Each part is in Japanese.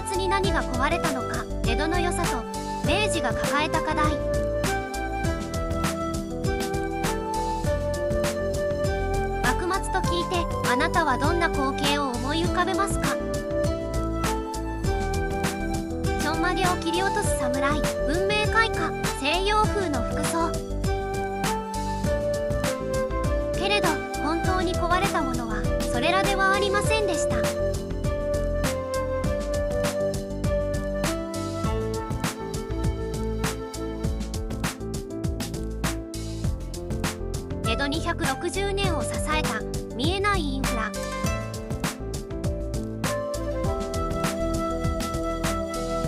末に何が壊れたのか、江戸の良さと明治が抱えた課題。幕末と聞いてあなたはどんな光景を思い浮かべますか？ちょんまげを切り落とす侍、文明開化、西洋風の服装。けれど本当に壊れたものはそれらではありませんでした。江戸260年を支えた見えないインフラ。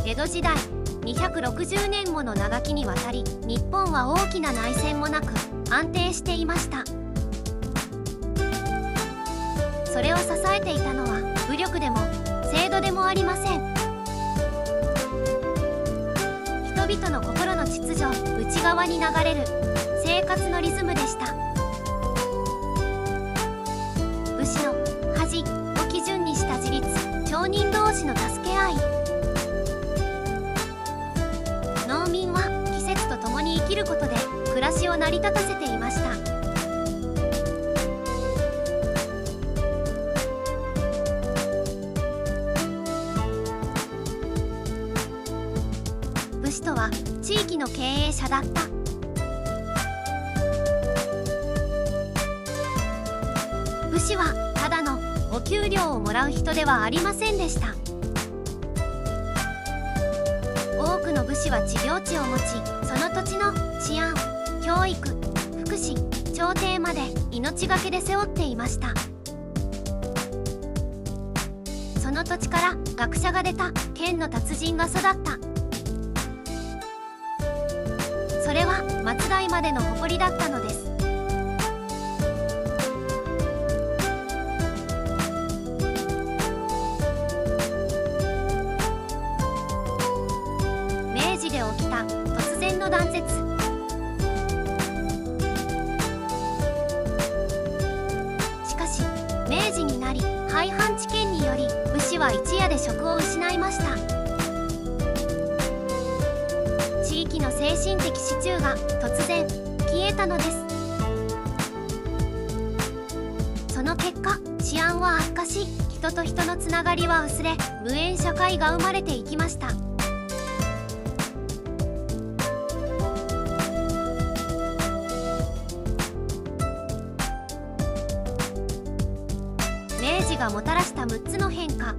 江戸時代260年もの長きにわたり、日本は大きな内戦もなく安定していました。それを支えていたのは武力でも制度でもありません。人々の心の秩序、内側に流れる生活のリズムでした。武士の恥を基準にした自立、町人同士の助け合い。農民は季節とともに生きることで暮らしを成り立たせていました。武士とは地域の経営者だった。武士はただのお給料をもらう人ではありませんでした。多くの武士は地領地を持ち、その土地の治安、教育、福祉、朝廷まで命がけで背負っていました。その土地から学者が出た、剣の達人が育った。それは末代までの誇りだったのです。明治で起きた突然の断絶。しかし明治になり、廃藩置県により武士は一夜で職を失いました。地域の精神的支柱が突然消えたのです。その結果、治安は悪化し、人と人のつながりは薄れ、無縁社会が生まれていきました。明治がもたらした6つの変化。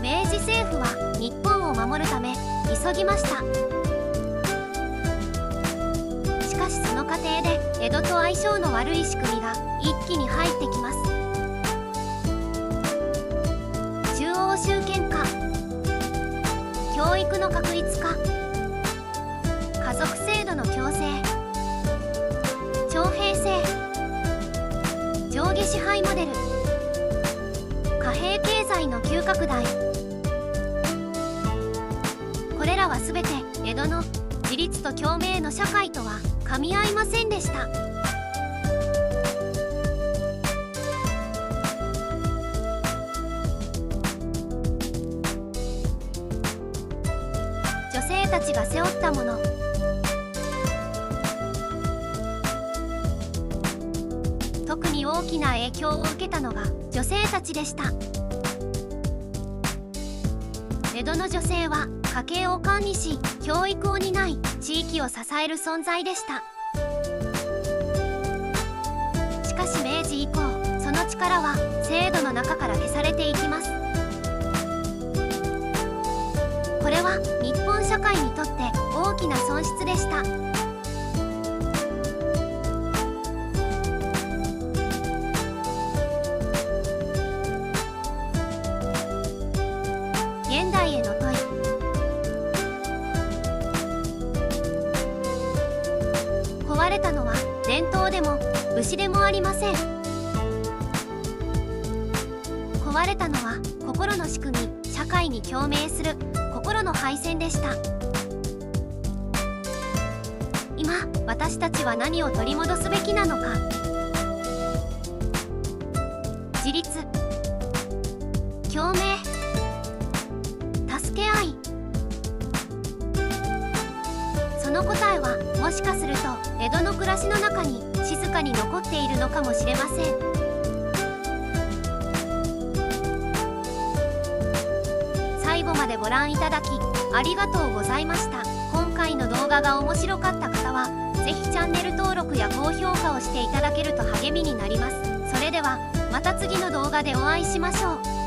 明治政府は日本を守るため急ぎました。しかしその過程で江戸と相性の悪い仕組みが一気に入ってきます。中央集権化、教育の確立化、家族制度の強制、徴兵制、上下支配モデル、貨幣経済の急拡大。これらは全て江戸の自立と共鳴の社会とは噛み合いませんでした。女性たちが背負ったもの。特に大きな影響を受けたのが女性たちでした。江戸の女性は家計を管理し、教育を担い、地域を支える存在でした。しかし明治以降、その力は制度の中から消されていきます。これは日本社会にとって大きな損失でした。現代への問い。壊れたのは伝統でも武士でもありません。壊れたのは心の仕組み、社会に共鳴する心の配線でした。今私たちは何を取り戻すべきなのか。自立、共鳴、助け合い。その答えはもしかすると江戸の暮らしの中に静かに残っているのかもしれません。最後までご覧いただきありがとうございました。今回の動画が面白かった方はぜひチャンネル登録や高評価をしていただけると励みになります。それではまた次の動画でお会いしましょう。